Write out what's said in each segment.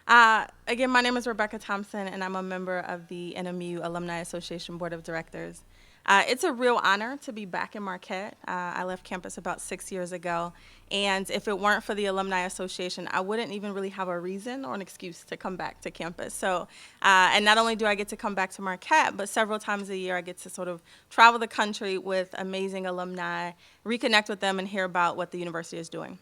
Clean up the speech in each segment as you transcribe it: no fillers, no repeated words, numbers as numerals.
Again, my name is Rebecca Thompson, and I'm a member of the NMU Alumni Association Board of Directors. It's a real honor to be back in Marquette. I left campus about 6 years ago, and if it weren't for the Alumni Association, I wouldn't even really have a reason or an excuse to come back to campus. And not only do I get to come back to Marquette, but several times a year I get to sort of travel the country with amazing alumni, reconnect with them, and hear about what the university is doing.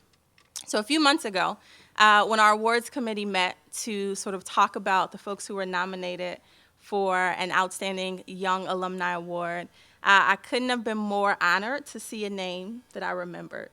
So a few months ago, when our awards committee met to sort of talk about the folks who were nominated for an Outstanding Young Alumni Award, I couldn't have been more honored to see a name that I remembered.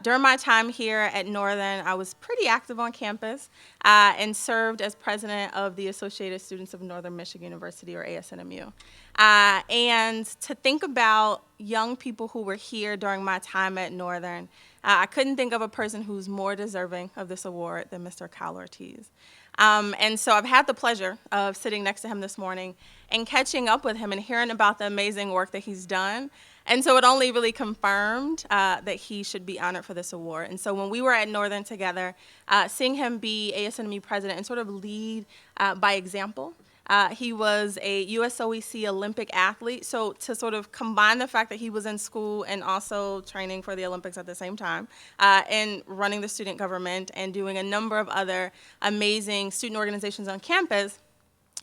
During my time here at Northern, I was pretty active on campus and served as president of the Associated Students of Northern Michigan University, or ASNMU. And to think about young people who were here during my time at Northern, I couldn't think of a person who's more deserving of this award than Mr. Kyle Ortiz. And so I've had the pleasure of sitting next to him this morning and catching up with him and hearing about the amazing work that he's done. And so it only really confirmed that he should be honored for this award. And so when we were at Northern together, seeing him be ASNMU president and sort of lead by example. He was a USOEC Olympic athlete, so to sort of combine the fact that he was in school and also training for the Olympics at the same time, and running the student government and doing a number of other amazing student organizations on campus,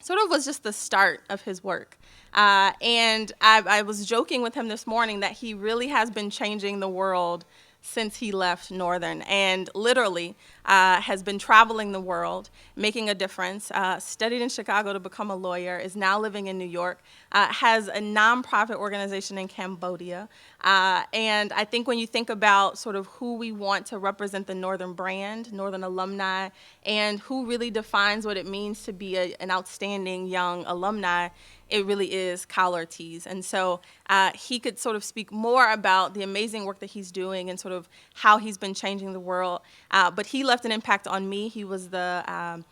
sort of was just the start of his work. And I was joking with him this morning that he really has been changing the world since he left Northern, and literally has been traveling the world, making a difference, studied in Chicago to become a lawyer, is now living in New York, has a nonprofit organization in Cambodia. And I think when you think about sort of who we want to represent the Northern brand, Northern alumni, and who really defines what it means to be an outstanding young alumni, it really is Kyle Ortiz. And so he could sort of speak more about the amazing work that he's doing and sort of how he's been changing the world. But he left an impact on me. He was the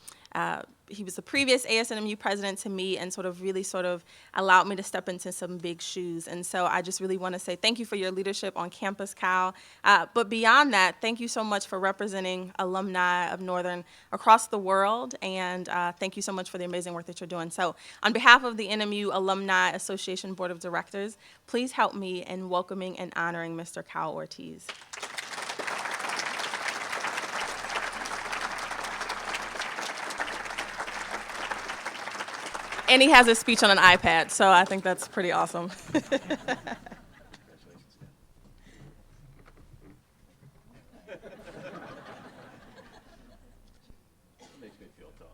previous ASNMU president to me and sort of really sort of allowed me to step into some big shoes. And so I just really want to say thank you for your leadership on campus, Kyle. But beyond that, thank you so much for representing alumni of Northern across the world. And thank you so much for the amazing work that you're doing. So on behalf of the NMU Alumni Association Board of Directors, please help me in welcoming and honoring Mr. Kyle Ortiz. And he has his speech on an iPad, so I think that's pretty awesome. Makes me feel tough.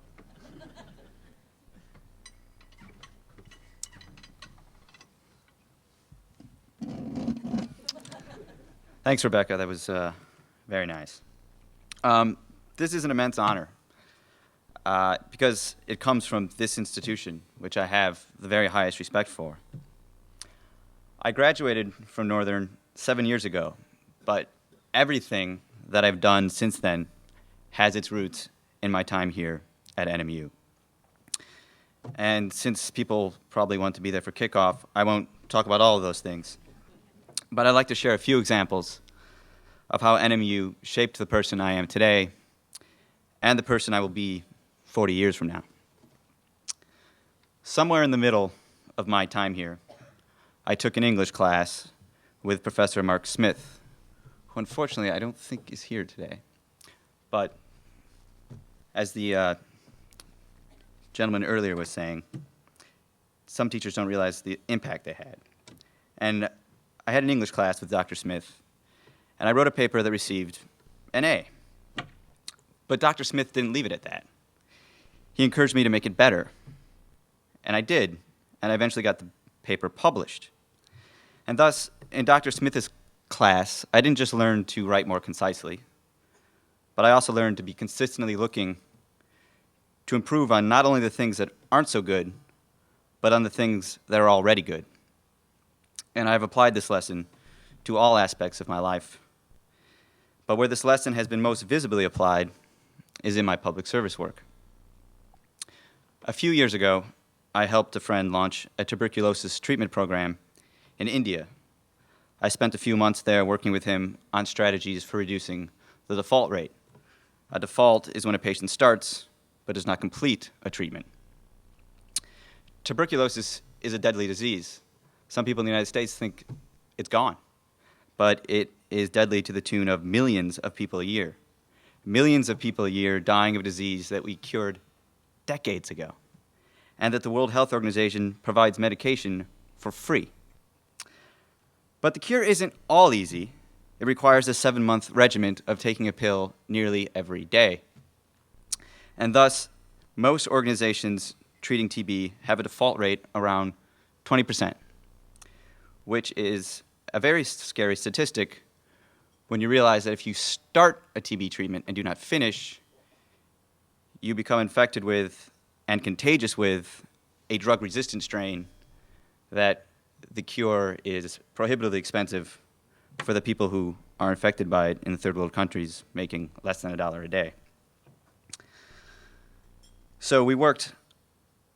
Thanks, Rebecca. That was very nice. This is an immense honor. Because it comes from this institution, which I have the very highest respect for. I graduated from Northern 7 years ago, but everything that I've done since then has its roots in my time here at NMU. And since people probably want to be there for kickoff, I won't talk about all of those things. But I'd like to share a few examples of how NMU shaped the person I am today and the person I will be 40 years from now. Somewhere in the middle of my time here, I took an English class with Professor Mark Smith, who unfortunately I don't think is here today. But as the gentleman earlier was saying, some teachers don't realize the impact they had. And I had an English class with Dr. Smith, and I wrote a paper that received an A. But Dr. Smith didn't leave it at that. He encouraged me to make it better, and I did, and I eventually got the paper published. And thus, in Dr. Smith's class, I didn't just learn to write more concisely, but I also learned to be consistently looking to improve on not only the things that aren't so good, but on the things that are already good. And I've applied this lesson to all aspects of my life. But where this lesson has been most visibly applied is in my public service work. A few years ago, I helped a friend launch a tuberculosis treatment program in India. I spent a few months there working with him on strategies for reducing the default rate. A default is when a patient starts but does not complete a treatment. Tuberculosis is a deadly disease. Some people in the United States think it's gone, but it is deadly to the tune of millions of people a year. Millions of people a year dying of a disease that we cured decades ago, and that the World Health Organization provides medication for free. But the cure isn't all easy. It requires a 7-month regimen of taking a pill nearly every day. And thus, most organizations treating TB have a default rate around 20%, which is a very scary statistic when you realize that if you start a TB treatment and do not finish, you become infected with and contagious with a drug-resistant strain that the cure is prohibitively expensive for the people who are infected by it in the third world countries making less than $1 a day. So we worked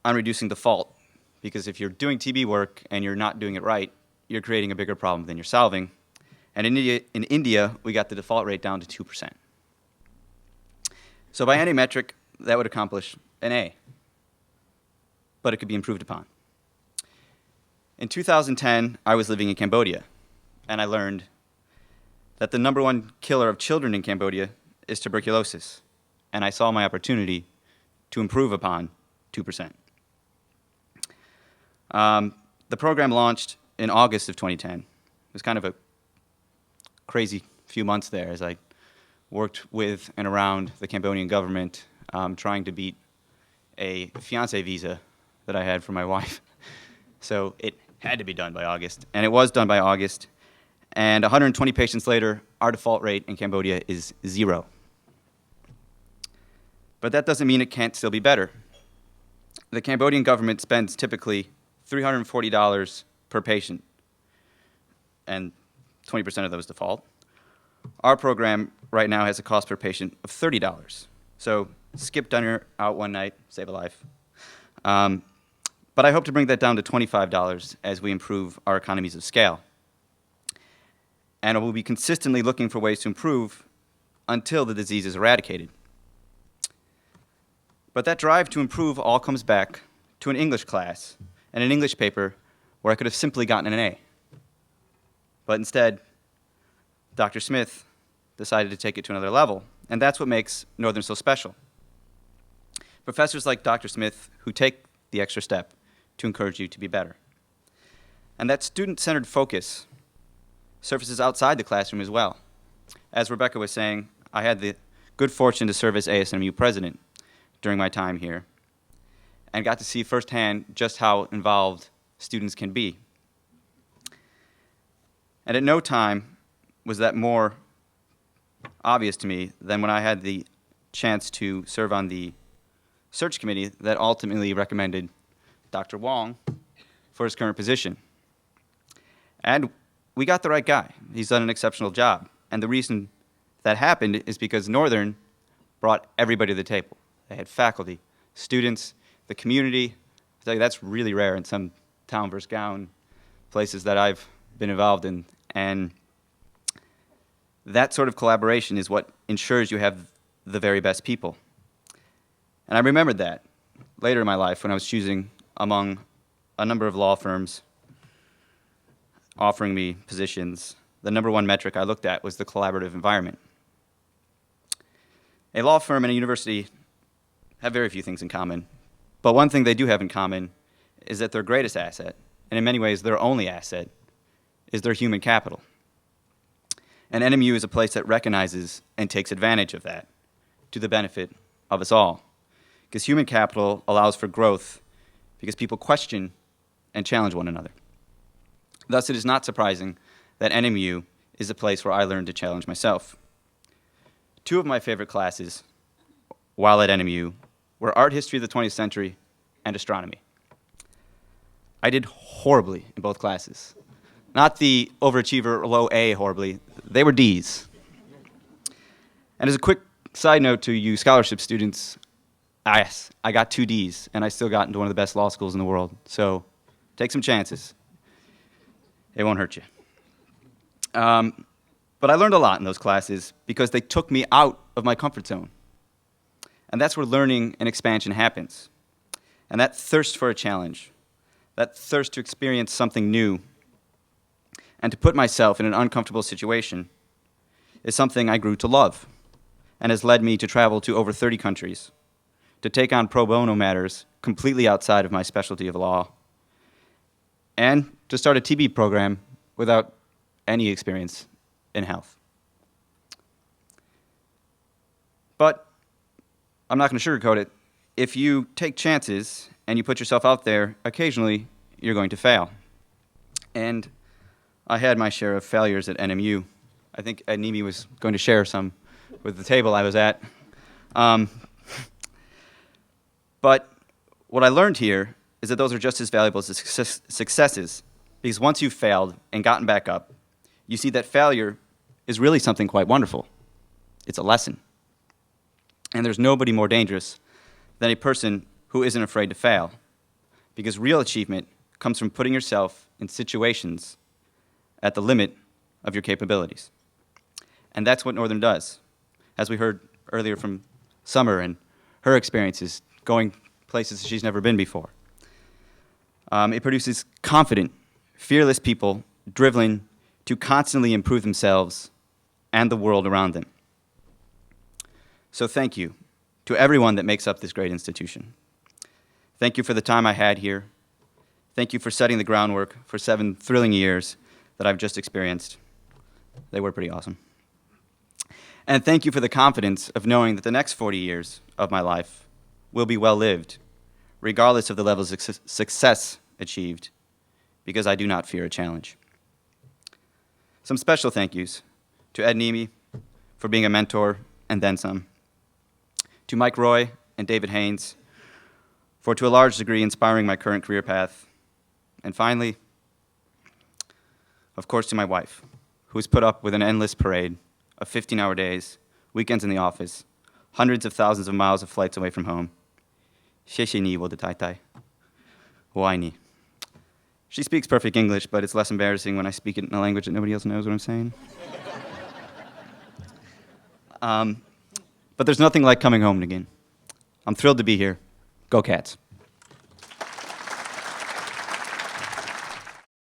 on reducing default, because if you're doing TB work and you're not doing it right, you're creating a bigger problem than you're solving. And in India, we got the default rate down to 2%. So by any metric, that would accomplish an A, but it could be improved upon. In 2010, I was living in Cambodia, and I learned that the -- killer of children in Cambodia is tuberculosis, and I saw my opportunity to improve upon 2%. The program launched in August of 2010. It was kind of a crazy few months there as I worked with and around the Cambodian government, trying to beat a fiancé visa that I had for my wife. So it had to be done by August, and it was done by August. And 120 patients later, our default rate in Cambodia is 0. But that doesn't mean it can't still be better. The Cambodian government spends typically $340 per patient, and 20% of those default. Our program right now has a cost per patient of $30. So skip dinner out one night, save a life. But I hope to bring that down to $25 as we improve our economies of scale. And I will be consistently looking for ways to improve until the disease is eradicated. But that drive to improve all comes back to an English class and an English paper where I could have simply gotten an A. But instead, Dr. Smith decided to take it to another level, and that's what makes Northern so special. Professors like Dr. Smith who take the extra step to encourage you to be better. And that student-centered focus surfaces outside the classroom as well. As Rebecca was saying, I had the good fortune to serve as ASMU president during my time here and got to see firsthand just how involved students can be. And at no time was that more obvious to me than when I had the chance to serve on the search committee that ultimately recommended Dr. Wong for his current position. And we got the right guy. He's done an exceptional job. And the reason that happened is because Northern brought everybody to the table. They had faculty, students, the community. I tell you, that's really rare in some town versus gown places that I've been involved in. And that sort of collaboration is what ensures you have the very best people. And I remembered that later in my life when I was choosing among a number of law firms offering me positions. The #1 metric I looked at was the collaborative environment. A law firm and a university have very few things in common, but one thing they do have in common is that their greatest asset, and in many ways their only asset, is their human capital. And NMU is a place that recognizes and takes advantage of that to the benefit of us all. Because human capital allows for growth because people question and challenge one another. Thus, it is not surprising that NMU is a place where I learned to challenge myself. 2 of my favorite classes while at NMU were art history of the 20th century and astronomy. I did horribly in both classes. Not the overachiever low A horribly, they were Ds. And as a quick side note to you scholarship students, yes, I got 2 Ds, and I still got into one of the best law schools in the world. So take some chances. It won't hurt you. But I learned a lot in those classes because they took me out of my comfort zone. And that's where learning and expansion happens. And that thirst for a challenge, that thirst to experience something new, and to put myself in an uncomfortable situation is something I grew to love and has led me to travel to over 30 countries, to take on pro bono matters completely outside of my specialty of law, and to start a TB program without any experience in health. But I'm not going to sugarcoat it. If you take chances and you put yourself out there, occasionally you're going to fail. And I had my share of failures at NMU. I think Ed Nemi was going to share some with the table I was at. But what I learned here is that those are just as valuable as successes, because once you've failed and gotten back up, you see that failure is really something quite wonderful. It's a lesson. And there's nobody more dangerous than a person who isn't afraid to fail, because real achievement comes from putting yourself in situations at the limit of your capabilities. And that's what Northern does. As we heard earlier from Summer and her experiences going places she's never been before. It produces confident, fearless people driven to constantly improve themselves and the world around them. So thank you to everyone that makes up this great institution. Thank you for the time I had here. Thank you for setting the groundwork for 7 thrilling years that I've just experienced. They were pretty awesome. And thank you for the confidence of knowing that the next 40 years of my life will be well lived, regardless of the levels of success achieved, because I do not fear a challenge. Some special thank yous to Ed Nemi for being a mentor and then some, to Mike Roy and David Haynes for, to a large degree, inspiring my current career path, and finally, of course, to my wife, who has put up with an endless parade of 15-hour days, weekends in the office, hundreds of thousands of miles of flights away from home. 谢谢你，我的太太。我爱你. She speaks perfect English, but it's less embarrassing when I speak it in a language that nobody else knows what I'm saying. But there's nothing like coming home again. I'm thrilled to be here. Go Cats.